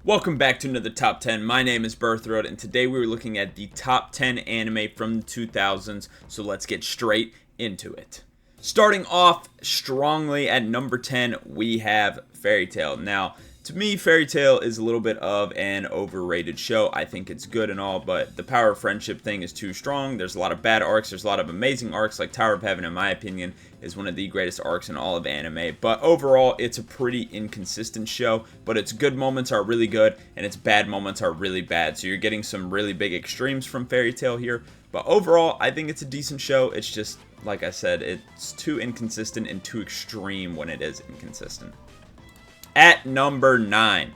Welcome back to another Top 10. My name is Birthroad, and today we were looking at the Top 10 anime from the 2000s, so let's get straight into it. Starting off strongly at number 10, we have Fairy Tail. Now, to me, Fairy Tail is a little bit of an overrated show. I think it's good and all, but the power of friendship thing is too strong. There's a lot of bad arcs. There's a lot of amazing arcs, like Tower of Heaven, in my opinion, is one of the greatest arcs in all of anime. But overall, it's a pretty inconsistent show, but its good moments are really good, and its bad moments are really bad. So you're getting some really big extremes from Fairy Tail here. But overall, I think it's a decent show. It's just, like I said, it's too inconsistent and too extreme when it is inconsistent. At number 9,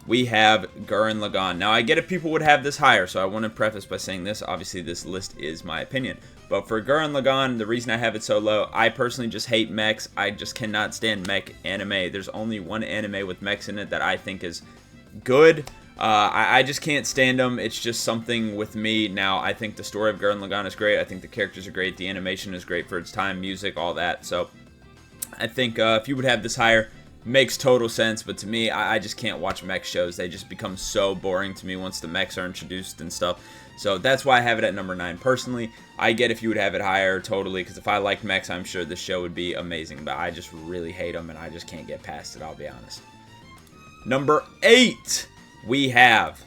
we have Gurren Lagann. Now, I get it, people would have this higher, so I want to preface by saying this. Obviously, this list is my opinion. But for Gurren Lagann, the reason I have it so low, I personally just hate mechs. I just cannot stand mech anime. There's only one anime with mechs in it that I think is good. I just can't stand them. It's just something with me. Now, I think the story of Gurren Lagann is great. I think the characters are great. The animation is great for its time, music, all that. So, I think if you would have this higher, makes total sense, but to me, I just can't watch mech shows. They just become so boring to me once the mechs are introduced and stuff. So that's why I have it at number 9. Personally, I get if you would have it higher, totally, because if I liked mechs, I'm sure this show would be amazing, but I just really hate them, and I just can't get past it, I'll be honest. Number 8, we have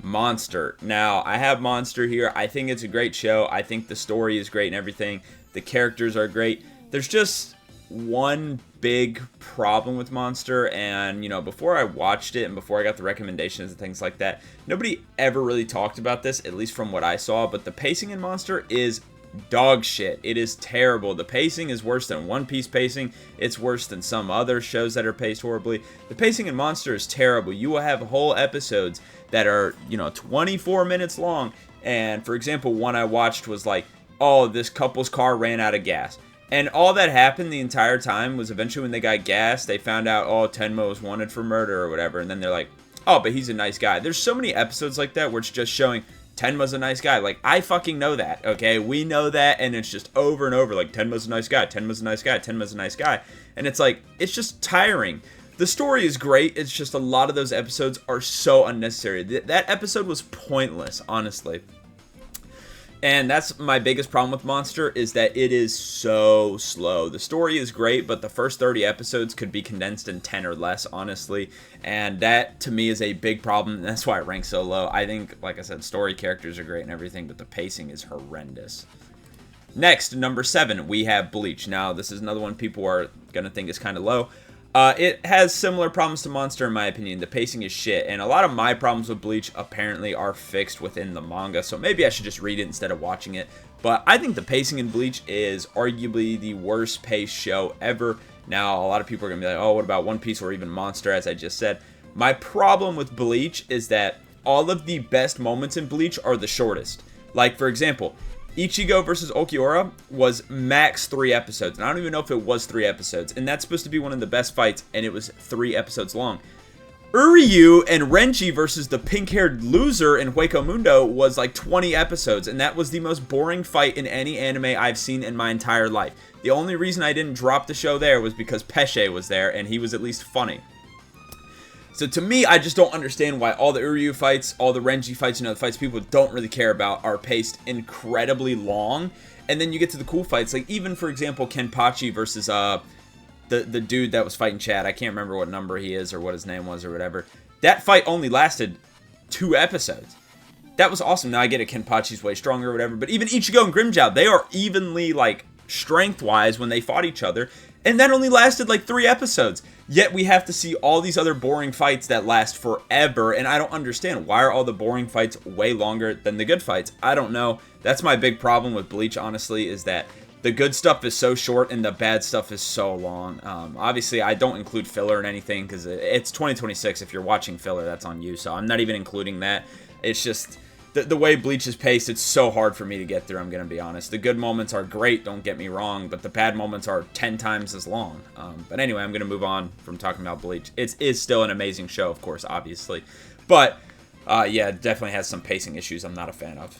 Monster. Now, I have Monster here. I think it's a great show. I think the story is great and everything. The characters are great. There's just one big problem with Monster, and before I watched it and before I got the recommendations and things like that, nobody ever really talked about this, at least from what I saw, but the pacing in Monster is dog shit. It is terrible. The pacing is worse than One Piece pacing. It's worse than some other shows that are paced horribly. The pacing in Monster is terrible. You will have whole episodes that are 24 minutes long, and for example, one I watched was like, oh, this couple's car ran out of gas. And all that happened the entire time was eventually when they got gas, they found out, oh, Tenma was wanted for murder or whatever. And then they're like, oh, but he's a nice guy. There's so many episodes like that where it's just showing Tenma's a nice guy. Like, I fucking know that, okay? We know that, and it's just over and over, like, Tenma's a nice guy, Tenma's a nice guy, Tenma's a nice guy. And it's like, it's just tiring. The story is great. It's just a lot of those episodes are so unnecessary. That episode was pointless, honestly. And that's my biggest problem with Monster, is that it is so slow. The story is great, but the first 30 episodes could be condensed in 10 or less, honestly. And that, to me, is a big problem. And that's why it ranks so low. I think, like I said, story characters are great and everything, but the pacing is horrendous. Next, number 7, we have Bleach. Now, this is another one people are going to think is kind of low. It has similar problems to Monster, in my opinion. The pacing is shit, and a lot of my problems with Bleach apparently are fixed within the manga, so maybe I should just read it instead of watching it. But I think the pacing in Bleach is arguably the worst paced show ever. Now, a lot of people are going to be like, oh, what about One Piece or even Monster, as I just said. My problem with Bleach is that all of the best moments in Bleach are the shortest. Like, for example, Ichigo versus Ulquiorra was max 3 episodes, and I don't even know if it was 3 episodes, and that's supposed to be one of the best fights, and it was 3 episodes long. Uryu and Renji versus the pink-haired loser in Hueco Mundo was like 20 episodes, and that was the most boring fight in any anime I've seen in my entire life. The only reason I didn't drop the show there was because Pesce was there, and he was at least funny. So to me, I just don't understand why all the Uryu fights, all the Renji fights, the fights people don't really care about are paced incredibly long. And then you get to the cool fights, like even, for example, Kenpachi versus the dude that was fighting Chad. I can't remember what number he is or what his name was or whatever. That fight only lasted 2 episodes. That was awesome. Now I get it, Kenpachi's way stronger or whatever, but even Ichigo and Grimmjow, they are evenly, like, strength-wise when they fought each other, and that only lasted like 3 episodes. Yet we have to see all these other boring fights that last forever, and I don't understand. Why are all the boring fights way longer than the good fights? I don't know. That's my big problem with Bleach, honestly, is that the good stuff is so short and the bad stuff is so long. Obviously, I don't include filler in anything because it's 2026. If you're watching filler, that's on you, so I'm not even including that. It's just the way Bleach is paced, it's so hard for me to get through, I'm going to be honest. The good moments are great, don't get me wrong, but the bad moments are 10 times as long. But anyway, I'm going to move on from talking about Bleach. It is still an amazing show, of course, obviously. But, yeah, it definitely has some pacing issues I'm not a fan of.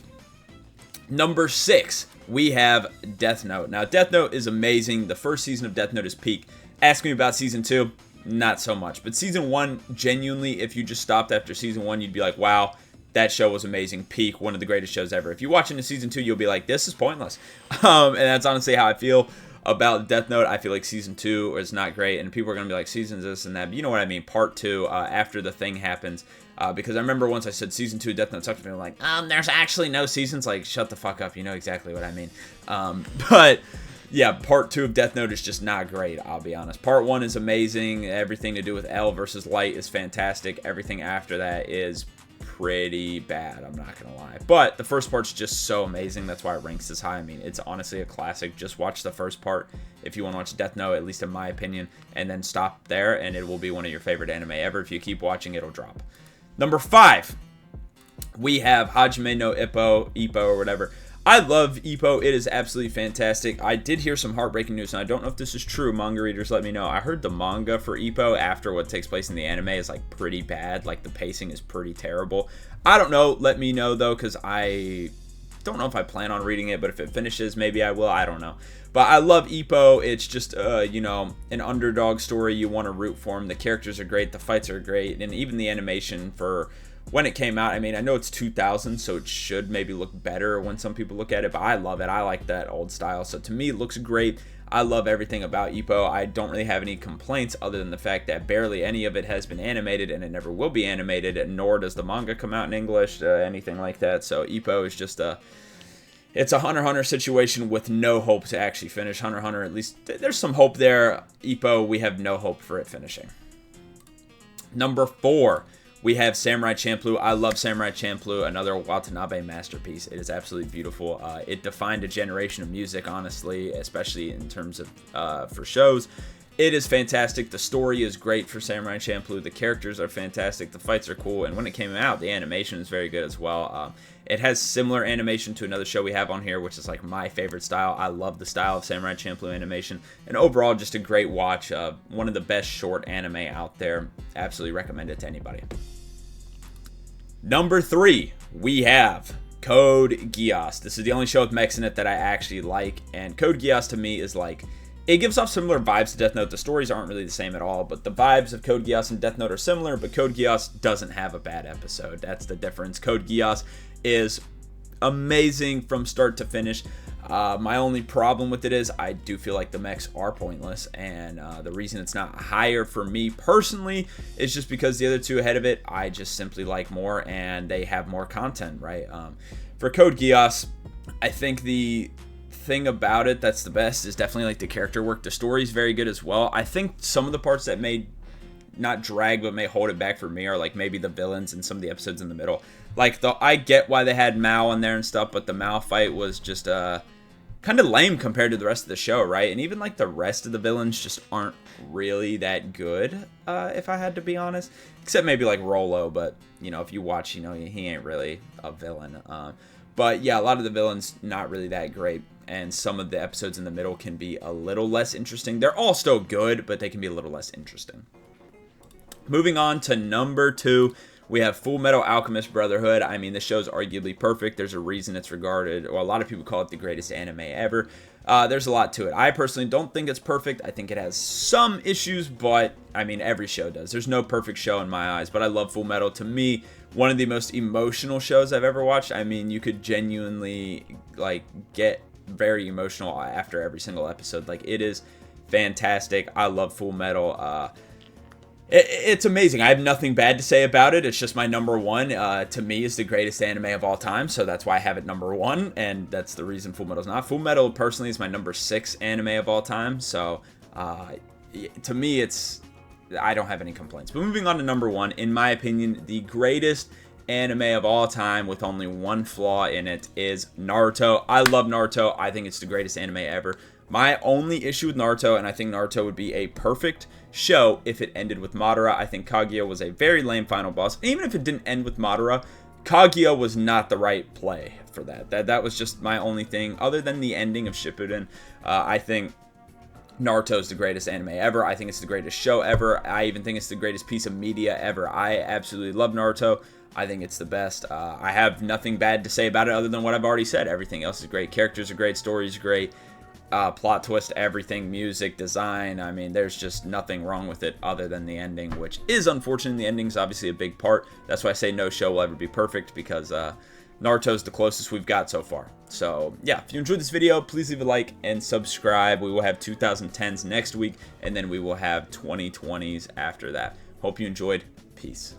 Number 6, we have Death Note. Now, Death Note is amazing. The first season of Death Note is peak. Ask me about season 2. not so much. But season 1, genuinely, if you just stopped after season 1, you'd be like, wow, that show was amazing. Peak, one of the greatest shows ever. If you watch into season 2, you'll be like, this is pointless. And that's honestly how I feel about Death Note. I feel like season 2 is not great, and people are going to be like, seasons this and that. But you know what I mean, part 2, after the thing happens. Because I remember once I said season 2 of Death Note sucked, and people were like, there's actually no seasons. Like, shut the fuck up. You know exactly what I mean. But yeah, part 2 of Death Note is just not great, I'll be honest. Part 1 is amazing. Everything to do with L versus Light is fantastic. Everything after that is pretty bad, I'm not gonna lie. But the first part's just so amazing. That's why it ranks this high. I mean, it's honestly a classic. Just watch the first part if you want to watch Death Note, at least in my opinion, and then stop there, and it will be one of your favorite anime ever. If you keep watching, it'll drop. Number 5, we have Hajime no Ippo or whatever. I love Ippo. It is absolutely fantastic. I did hear some heartbreaking news, and I don't know if this is true. Manga readers, let me know. I heard the manga for Ippo after what takes place in the anime is like pretty bad. Like the pacing is pretty terrible. I don't know. Let me know though, because I don't know if I plan on reading it, but if it finishes, maybe I will. I don't know. But I love Ippo. It's just, you know, an underdog story. You want to root for him. The characters are great. The fights are great. And even the animation for when it came out, I mean, I know it's 2000, so it should maybe look better when some people look at it, but I love it. I like that old style. So to me, it looks great. I love everything about Ippo. I don't really have any complaints other than the fact that barely any of it has been animated, and it never will be animated, nor does the manga come out in English, anything like that. So Ippo is just it's a Hunter x Hunter situation with no hope to actually finish Hunter x Hunter. At least there's some hope there. Ippo, we have no hope for it finishing. Number 4. We have Samurai Champloo. I love Samurai Champloo, another Watanabe masterpiece. It is absolutely beautiful. It defined a generation of music, honestly, especially in terms of for shows. It is fantastic. The story is great for Samurai Champloo. The characters are fantastic. The fights are cool. And when it came out, the animation is very good as well. It has similar animation to another show we have on here, which is like my favorite style. I love the style of Samurai Champloo animation. And overall, just a great watch. One of the best short anime out there. Absolutely recommend it to anybody. Number 3, we have Code Geass. This is the only show with mechs in it that I actually like, and Code Geass to me is like, it gives off similar vibes to Death Note. The stories aren't really the same at all, but the vibes of Code Geass and Death Note are similar, but Code Geass doesn't have a bad episode. That's the difference. Code Geass is amazing from start to finish. My only problem with it is I do feel like the mechs are pointless, and the reason it's not higher for me personally is just because the other two ahead of it I just simply like more, and they have more content, right? For Code Geass, I think the thing about it that's the best is definitely like the character work. The story is very good as well. I think some of the parts that may not drag but may hold it back for me are like maybe the villains and some of the episodes in the middle. Like I get why they had Mao in there and stuff, but the Mao fight was just kind of lame compared to the rest of the show, right? And even like the rest of the villains just aren't really that good, if I had to be honest. Except maybe like Rolo, but you know, if you watch, you know, he ain't really a villain. But yeah, a lot of the villains not really that great, and some of the episodes in the middle can be a little less interesting. They're all still good, but they can be a little less interesting. Moving on to number 2, we have Fullmetal Alchemist Brotherhood. I mean, this show's arguably perfect. There's a reason it's regarded, or a lot of people call it the greatest anime ever. There's a lot to it. I personally don't think it's perfect. I think it has some issues, but I mean, every show does. There's no perfect show in my eyes, but I love Fullmetal. To me, one of the most emotional shows I've ever watched. I mean, you could genuinely like get very emotional after every single episode. Like, it is fantastic. I love Fullmetal. It's amazing. I have nothing bad to say about it. It's just my number 1. To me, is the greatest anime of all time, so that's why I have it number 1, and that's the reason Fullmetal's not. Fullmetal, personally, is my number 6 anime of all time, so to me, I don't have any complaints. But moving on to number 1, in my opinion, the greatest anime of all time with only one flaw in it is Naruto. I love Naruto. I think it's the greatest anime ever. My only issue with Naruto, and I think Naruto would be a perfect show if it ended with Madara. I think Kaguya was a very lame final boss. Even if it didn't end with Madara, Kaguya was not the right play for that. That was just my only thing. Other than the ending of Shippuden, I think Naruto is the greatest anime ever. I think it's the greatest show ever. I even think it's the greatest piece of media ever. I absolutely love Naruto. I think it's the best. I have nothing bad to say about it other than what I've already said. Everything else is great. Characters are great. Stories are great. plot twist, everything, music, design. I mean, there's just nothing wrong with it other than the ending, which is unfortunate. The ending's obviously a big part. That's why I say no show will ever be perfect, because Naruto's the closest we've got so far. So yeah, if you enjoyed this video, please leave a like and subscribe. We will have 2010s next week, and then we will have 2020s after that. Hope you enjoyed. Peace.